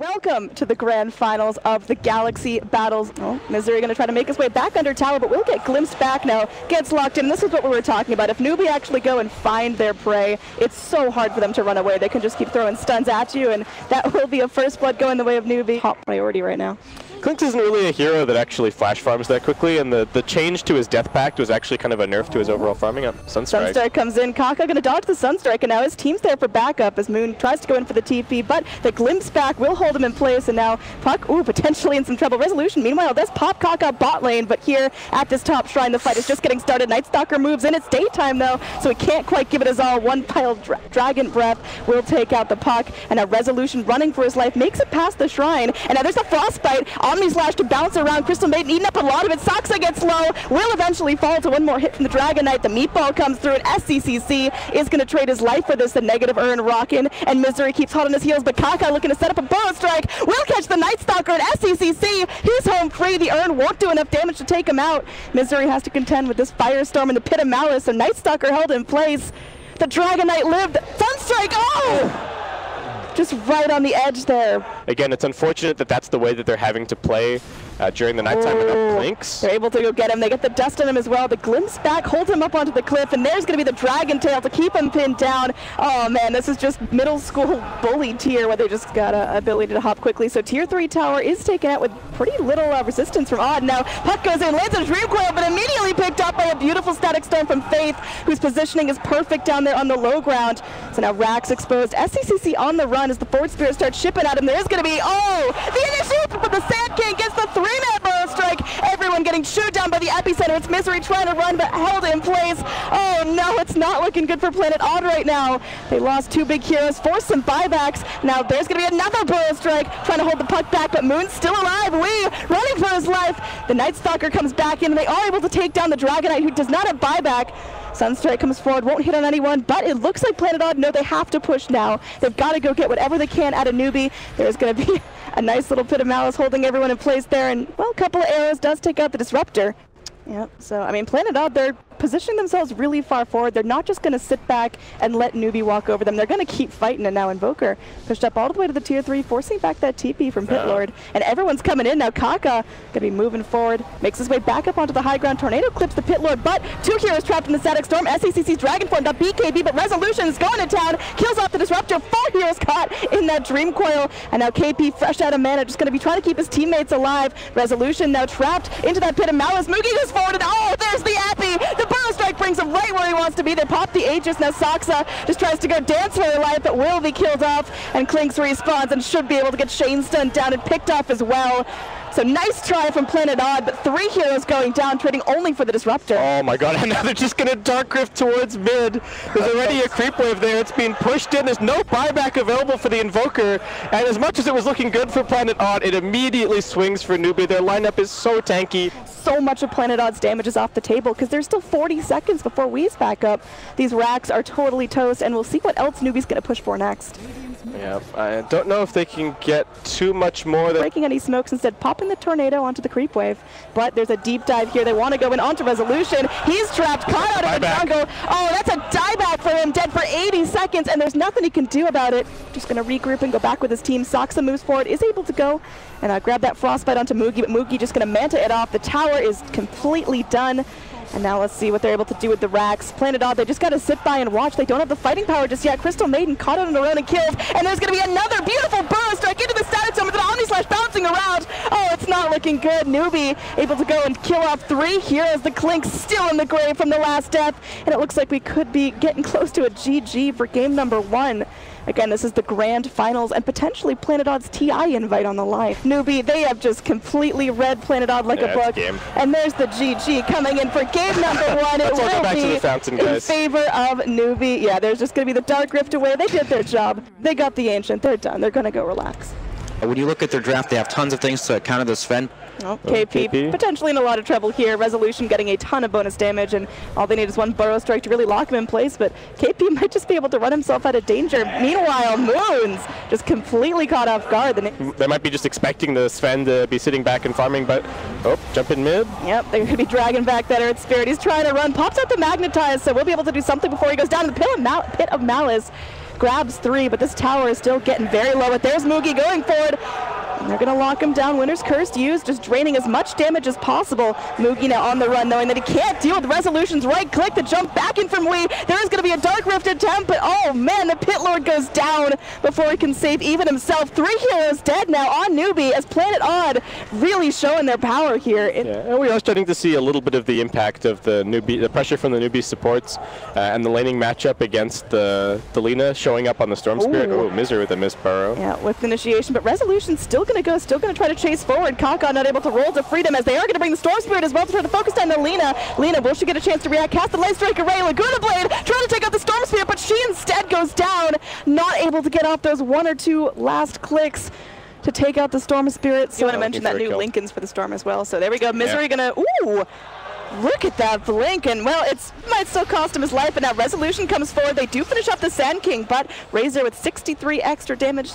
Welcome to the grand finals of the Galaxy Battles. Oh, Misery going to try to make his way back under tower, but will get glimpsed back now. Gets locked in. This is what we were talking about. If Newbee actually go and find their prey, it's so hard for them to run away. They can just keep throwing stuns at you, and that will be a first blood go in the way of Newbee. Top priority right now. Clinkz isn't really a hero that actually flash farms that quickly, and the change to his Death Pact was actually kind of a nerf to his overall farming up. Sunstrike. Sunstrike comes in. Kaka going to dodge the Sunstrike, and now his team's there for backup as Moon tries to go in for the TP, but the glimpse back will hold him in place, and now Puck, potentially in some trouble. Resolution, meanwhile, does pop Kaka bot lane, but here at this top shrine, the fight is just getting started. Nightstalker moves in. It's daytime, though, so he can't quite give it his all. One pile Dragon Breath will take out the Puck, and now Resolution running for his life makes it past the shrine, and now there's a Frostbite. Omni Slash to bounce around. Crystal Maiden eating up a lot of it. Saksa gets low, will eventually fall to one more hit from the Dragon Knight. The meatball comes through, and SCCC is going to trade his life for this. The negative Urn rockin', and Misery keeps hot on his heels, but Kaka looking to set up a Burrow Strike. Will catch the Nightstalker, and SCCC, he's home free. The Urn won't do enough damage to take him out. Misery has to contend with this Firestorm in the Pit of Malice, so Nightstalker held in place. The Dragon Knight lived. Sunstrike, just right on the edge there. Again, it's unfortunate that that's the way that they're having to play during the nighttime with Clinkz. They're able to go get him. They get the dust on him as well. The glimpse back holds him up onto the cliff, and there's going to be the Dragon Tail to keep him pinned down. Oh man, this is just middle school bully tier where they just got an ability to hop quickly. So tier 3 tower is taken out with pretty little resistance from Odd. Now Puck goes in, lands a Dream Coil, but immediately picked up by a beautiful Static Storm from Faith, whose positioning is perfect down there on the low ground. So now Rax exposed. SCCC on the run as the Forward Spirit starts shipping at him. There is going to be, the initiative, but the Sand King gets the 3-man Burrow Strike. Everyone getting chewed down by the epicenter. It's Misery trying to run, but held in place. Oh no, it's not looking good for Planet Odd right now. They lost 2 big heroes, forced some buybacks. Now there's going to be another Burrow Strike, trying to hold the Puck back, but Moon's still alive. Running for his life. The Nightstalker comes back in, and they are able to take down the Dragon Knight, who does not have buyback. Sunstrike comes forward, won't hit on anyone, but it looks like Planet Odd know they have to push now. They've got to go get whatever they can out of Newbee. There's going to be a nice little Pit of Malice holding everyone in place there, and, well, a couple of arrows does take out the Disruptor. Yep, so, I mean, Planet Odd, they're positioning themselves really far forward. They're not just going to sit back and let Newbee walk over them. They're going to keep fighting, and now Invoker pushed up all the way to the tier 3, forcing back that TP from Pit Lord. And everyone's coming in now. Kaka going to be moving forward, makes his way back up onto the high ground. Tornado clips the Pit Lord, but 2 heroes trapped in the Static Storm. SCCC's Dragon formed up BKB, but Resolution is going to town, kills off the Disruptor. 4 heroes caught in that Dream Coil, and now KP, fresh out of mana, just going to be trying to keep his teammates alive. Resolution now trapped into that Pit of Malice. Moogie goes forward, and there's the Appy! The Burrow Strike brings him right where he wants to be. They pop the Aegis. Now Saksa just tries to go dance for her life, but will be killed off, and Clinkz respawns and should be able to get Shane stunned down and picked off as well. So nice try from Planet Odd, but 3 heroes going down, trading only for the Disruptor. Oh my god, and now they're just going to Dark Rift towards mid. There's already a creep wave there. It's being pushed in. There's no buyback available for the Invoker, and as much as it was looking good for Planet Odd, it immediately swings for Newbee. Their lineup is so tanky. So much of Planet Odd's damage is off the table because there's still 40 seconds before Wee's back up. These racks are totally toast, and we'll see what else Newbee's going to push for next. Yeah, I don't know if they can get too much more. Breaking any smokes, instead popping the Tornado onto the creep wave. But there's a deep dive here. They want to go in onto Resolution. He's trapped, caught out of the jungle. Oh, that's a dieback for him, dead for 80 seconds, and there's nothing he can do about it. Just going to regroup and go back with his team. Saksa moves forward, is able to go and grab that Frostbite onto Moogie, but Moogie just going to Manta it off. The tower is completely done. And now let's see what they're able to do with the racks. Planet Odd, they just got to sit by and watch. They don't have the fighting power just yet. Crystal Maiden caught it on her own and killed. And there's going to be another beautiful Burrow Strike into the Static Zone with an Omni Slash bouncing around. Oh, it's not looking good. Newbee able to go and kill off 3 heroes. The Clinkz still in the grave from the last death. And it looks like we could be getting close to a GG for game number 1. Again, this is the grand finals and potentially Planet Odd's TI invite on the line. Newbee, they have just completely read Planet Odd like a book. And there's the GG coming in for game number 1. It will be in favor of Newbee. Yeah, there's just going to be the Dark Rift away. They did their job. They got the Ancient. They're done. They're going to go relax. When you look at their draft, they have tons of things to counter the Sven. Oh, KP potentially in a lot of trouble here. Resolution getting a ton of bonus damage, and all they need is one Burrow Strike to really lock him in place, but KP might just be able to run himself out of danger. Meanwhile, Moons just completely caught off guard. They might be just expecting the Sven to be sitting back and farming, but jump in mid. Yep, they're going to be dragging back that Earth Spirit. He's trying to run, pops out the Magnetize, so we'll be able to do something before he goes down to the Pit of Malice. grabs 3, but this tower is still getting very low. But there's Newbee going forward. And they're going to lock him down. Winter's Curse used, just draining as much damage as possible. Newbee now on the run, knowing that he can't deal with Resolution's right click to jump back in from Wii. There is going to be a Dark Rift attempt, but oh man, the Pit Lord goes down before he can save even himself. 3 heroes dead now on Newbee, as Planet Odd really showing their power here. And we are starting to see a little bit of the impact of the Newbee, the pressure from the Newbee supports, and the laning matchup against the Lina showing up on the Storm Spirit. Oh, Misery with a missed burrow. Yeah, with initiation, but Resolution's still going to go, still going to try to chase forward. Kaka not able to roll to freedom, as they are going to bring the Storm Spirit as well to try to focus down the Lina. Lina, will she get a chance to react? Cast the Light Strike Array, Laguna Blade, trying to take out the Storm Spirit, but she instead goes down, not able to get off those 1 or 2 last clicks to take out the Storm Spirit. So I want to mention that new Lincolns for the Storm as well. So there we go. Misery gonna, ooh, look at that blink, and well, it might still cost him his life, and now Resolution comes forward. They do finish off the Sand King, but Razor with 63 extra damage.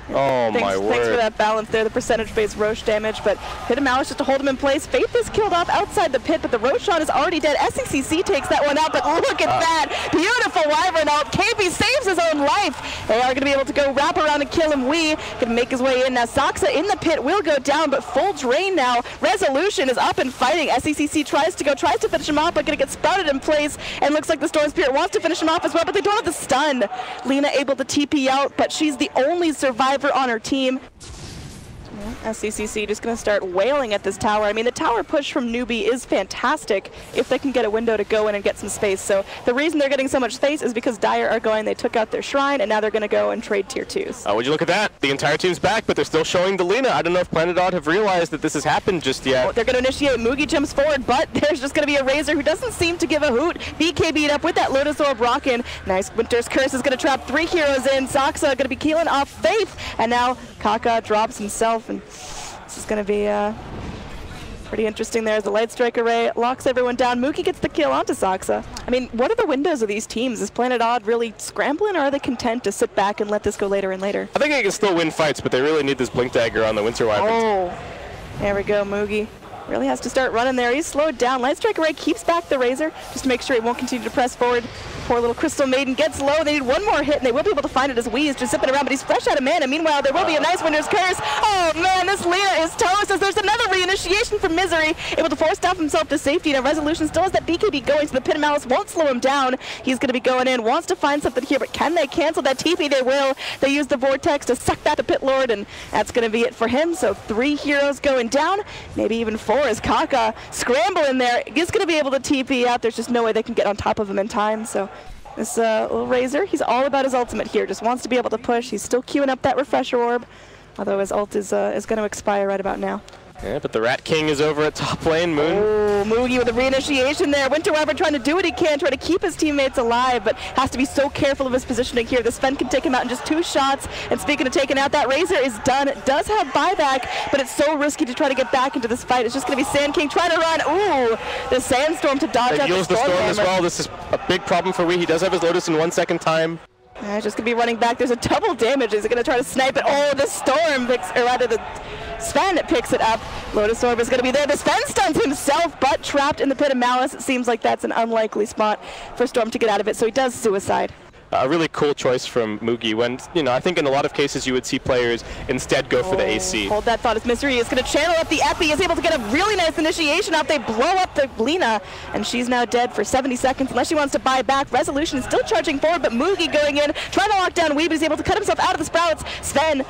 Oh my word. Thanks for that balance there, the percentage-based Roche damage, but Pit of Malice just to hold him in place. Faith is killed off outside the pit, but the Roshan is already dead. SECC takes that one out, but look at that. Beautiful Wyvern out. KB saves his own life. They are going to be able to go wrap around and kill him. Wee can make his way in. Now Saksa in the pit will go down, but full drain now. Resolution is up and fighting. SECC tries to finish him off, but going to get sprouted in place, and looks like the Storm Spirit wants to finish him off as well, but they don't have the stun. Lina able to TP out, but she's the only survivor on her team. SCCC just going to start wailing at this tower. I mean, the tower push from Newbee is fantastic if they can get a window to go in and get some space. So the reason they're getting so much space is because Dire are going, they took out their shrine, and now they're going to go and trade tier 2s. Would you look at that? The entire team's back, but they're still showing the Lina. I don't know if Planet Odd have realized that this has happened just yet. They're going to initiate. Mugi jumps forward, but there's just going to be a Razor who doesn't seem to give a hoot. BK beat up with that Lotus Orb rockin'. Nice. Winter's Curse is going to trap 3 heroes in. Saksa going to be keeling off Faith, and now Kaka drops himself, and this is going to be pretty interesting there as the Light Strike Array locks everyone down. Mookie gets the kill onto Saksa. I mean, what are the windows of these teams? Is Planet Odd really scrambling, or are they content to sit back and let this go later and later? I think they can still win fights, but they really need this Blink Dagger on the Winter Wyvern. Oh, there we go. Moogie really has to start running there. He's slowed down. Light Strike Array keeps back the Razor just to make sure he won't continue to press forward. Poor little Crystal Maiden gets low. They need one more hit, and they will be able to find it as Wee is just zipping around, but he's fresh out of mana. Meanwhile, there will be a nice Winter's Curse. Oh man, this Lina is toast as there's another reinitiation from Misery, able to force off himself to safety. Now Resolution still has that BKB going, so the Pit of Malice won't slow him down. He's going to be going in, wants to find something here, but can they cancel that TP? They will. They use the Vortex to suck back the Pit Lord, and that's going to be it for him. So 3 heroes going down, maybe even 4 as Kaka scrambling there. He's going to be able to TP out. There's just no way they can get on top of him in time. So this little Razor, he's all about his ultimate here. Just wants to be able to push. He's still queuing up that Refresher Orb, although his ult is going to expire right about now. Yeah, but the Rat King is over at top lane. Moon. Oh, Moogie with a reinitiation there. Winter Wyvern trying to do what he can, try to keep his teammates alive, but has to be so careful of his positioning here. The Sven can take him out in just 2 shots. And speaking of taking out, that Razor is done. It does have buyback, but it's so risky to try to get back into this fight. It's just going to be Sand King trying to run. Ooh, the Sandstorm to dodge out the Storm as well. This is a big problem for Wee. He does have his Lotus in 1 second time. Just going to be running back. There's a double damage. Is it going to try to snipe it? Oh, the Storm picks, or rather the Sven picks it up. Lotus Orb is going to be there. The Sven stuns himself, but trapped in the Pit of Malice. It seems like that's an unlikely spot for Storm to get out of it, so he does suicide. A really cool choice from Moogie when, you know, I think in a lot of cases you would see players instead go for the AC. Hold that thought as Misery is going to channel up the Epi, is able to get a really nice initiation out. They blow up the Lina, and she's now dead for 70 seconds unless she wants to buy back. Resolution is still charging forward, but Moogie going in, trying to lock down Wee, but he's able to cut himself out of the Sprouts. Sven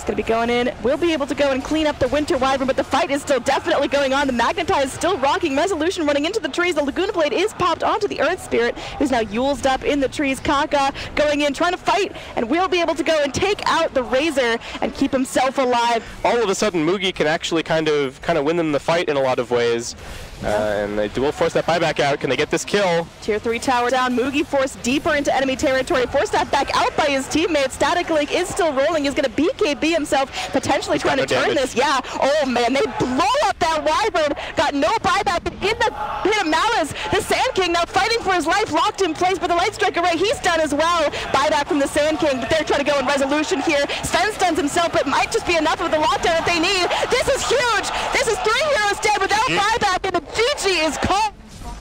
going to be going in, will be able to go and clean up the Winter Wyvern, but the fight is still definitely going on. The Magnetize is still rocking. Resolution running into the trees. The Laguna Blade is popped onto the Earth Spirit, who's now Yulesed up in the trees. Kaka going in, trying to fight, and will be able to go and take out the Razor and keep himself alive. All of a sudden, Moogie can actually kind of win them the fight in a lot of ways. And they will force that buyback out. Can they get this kill? Tier 3 tower down. Moogie forced deeper into enemy territory. Forced that back out by his teammates. Static Link is still rolling. He's going to BKB himself, potentially trying to turn this. Yeah. Oh, man. They blow up that Wyvern. Got no buyback in the Pit of Malice. The Sand King now fighting for his life, locked in place, but the Light Strike Array, he's done as well. Buyback from the Sand King, but they're trying to go in Resolution here. Sven stuns himself, but might just be enough of the lockdown that they need. This is huge. This is 3 heroes dead without buyback, and the GG is called.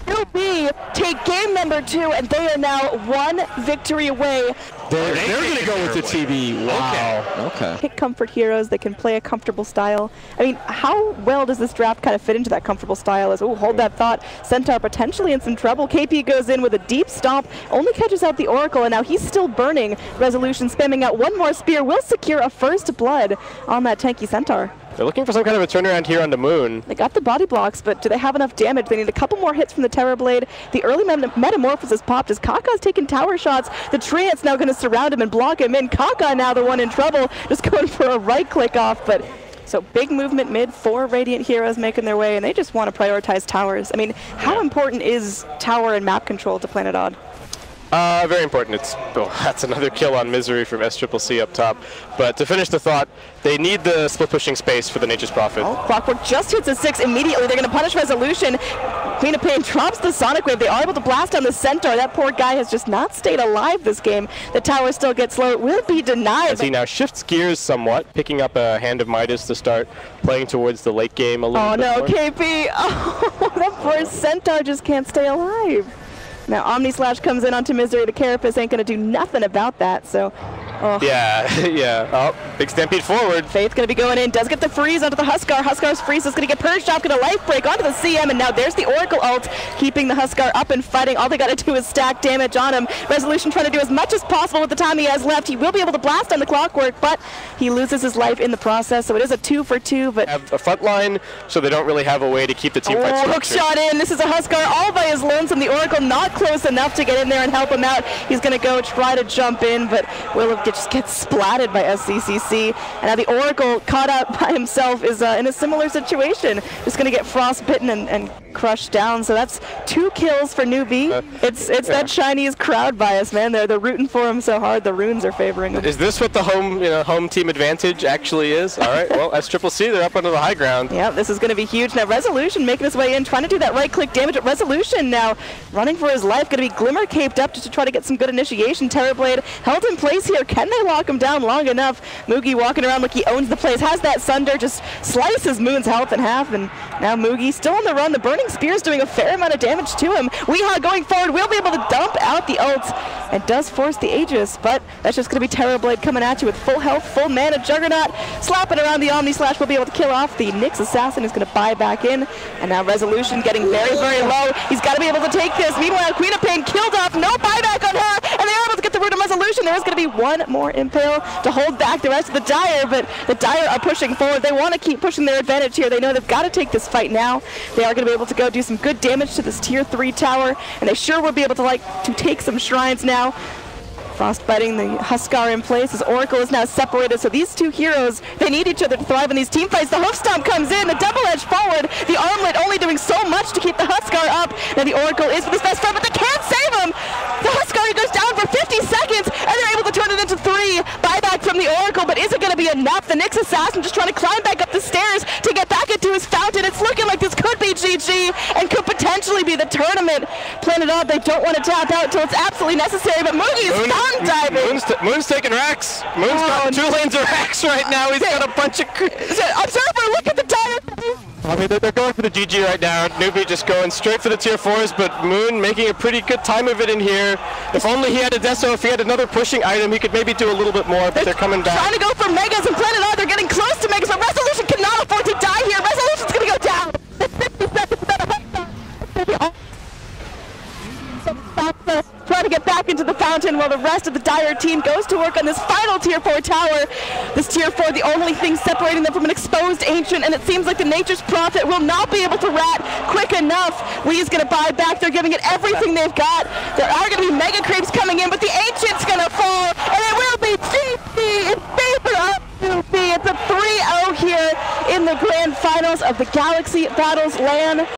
Newbee take game number 2, and they are now 1 victory away. They're going to go with the TB. Wow. Okay. Pick comfort heroes that can play a comfortable style. I mean, how well does this draft kind of fit into that comfortable style? As, oh, hold that thought. Centaur potentially in some trouble. KP goes in with a deep stomp, only catches out the Oracle, and now he's still burning. Resolution spamming out one more spear will secure a first blood on that tanky Centaur. They're looking for some kind of a turnaround here on the Moon. They got the body blocks, but do they have enough damage? They need a couple more hits from the Terror Blade. The early Metamorphosis popped as Kaka's taking tower shots. The Treant's now going to surround him and block him in. Kaka now the one in trouble, just going for a right click off, but so big movement mid, 4 Radiant heroes making their way, and they just want to prioritize towers. I mean, how important is tower and map control to Planet Odd? Very important. That's another kill on Misery from SCCC up top. But to finish the thought, they need the split pushing space for the Nature's Prophet. Oh, Clockwork just hits a 6 immediately. They're going to punish Resolution. Queen of Pain drops the Sonic Wave. They are able to blast on the Centaur. That poor guy has just not stayed alive this game. The tower still gets low. It will be denied. As he now shifts gears somewhat, picking up a Hand of Midas to start playing towards the late game a little bit more. KP. Oh, that poor Centaur just can't stay alive. Now Omni Slash comes in onto Misery. The Carapace ain't going to do nothing about that, so... Oh. Yeah, yeah. Oh, big stampede forward. Faith's going to be going in. Does get the freeze onto the Huskar. Huskar's freeze is going to get purged off. Going to life break onto the CM, and now there's the Oracle ult, keeping the Huskar up and fighting. All they got to do is stack damage on him. Resolution trying to do as much as possible with the time he has left. He will be able to blast on the Clockwork, but he loses his life in the process, so it is a 2 for 2, but... Have a front line, so they don't really have a way to keep the team fight structured. Hook shot in. This is a Huskar all by his lonesome. The Oracle not close enough to get in there and help him out. He's going to go try to jump in, but will just get splatted by SCCC. And now the Oracle, caught out by himself, is in a similar situation. Just going to get frostbitten and crushed down. So that's 2 kills for Newbee. It's that Chinese crowd bias, man. They're rooting for him so hard. The runes are favoring him. Is this what the home team advantage actually is? All right. Well, SCCC, they're up onto the high ground. Yeah, this is going to be huge. Now Resolution making his way in, trying to do that right-click damage. Resolution now running for his life. Going to be Glimmer caped up just to try to get some good initiation. Terrorblade held in place here. Can they lock him down long enough? Mugi walking around like he owns the place. Has that Sunder, just slices Moon's health in half, and now Mugi still on the run. The Burning Spear's doing a fair amount of damage to him. Weehaw going forward will be able to dump out the ult and does force the Aegis, but that's just going to be Terrorblade coming at you with full health, full mana. Juggernaut slapping around the Omni Slash will be able to kill off the Nyx Assassin, who's going to buy back in, and now Resolution getting very, very low. He's got to be able to take this. Meanwhile, Queen of Pain killed off, no buyback on her, and they're able to get the root of Resolution. There's going to be one more Impale to hold back the rest of the Dire, but the Dire are pushing forward. They want to keep pushing their advantage here. They know they've got to take this fight now. They are going to be able to go do some good damage to this tier 3 tower, and they sure will be able to take some shrines now. Frostbiting the Huskar in place as Oracle is now separated, so these 2 heroes, they need each other to thrive in these team fights. The Hoof Stomp comes in, the double edge forward, the Armlet only doing so much to keep the Huskar up. Now the Oracle is with his best friend, but they can't save him! The Huskar goes down for 50 seconds, and they're able to turn it into 3. Buyback from the Oracle, but is it going to be enough? The Nyx Assassin just trying to climb back up the stairs to get back into his fountain. It's looking like this could be GG, and could potentially be the tournament. Planet Odd, they don't want to tap out until it's absolutely necessary, but Mugi is diving. Moon's taking Rex. Moon's got 2 lanes of Rex right now. He's got a bunch of... Observer, look at the Dire! I mean, they're going for the GG right now. Newbee just going straight for the tier 4s, but Moon making a pretty good time of it in here. If only he had a Deso, if he had another pushing item, he could maybe do a little bit more, but they're coming back. Trying to go for Megas and Planet Odd. They're getting close to Megas, but Resolution cannot afford to die here. Resolution's going to go down. Trying to get back into the fountain while the rest of the Dire team goes to work on this final tier 4 tower. This tier 4, the only thing separating them from an exposed Ancient, and it seems like the Nature's Prophet will not be able to rat quick enough. Wee's going to buy back. They're giving it everything they've got. There are going to be Mega Creeps coming in, but the Ancient's going to fall, and it will be GG in favor of Newbee. It's a 3-0 here in the grand finals of the Galaxy Battles LAN.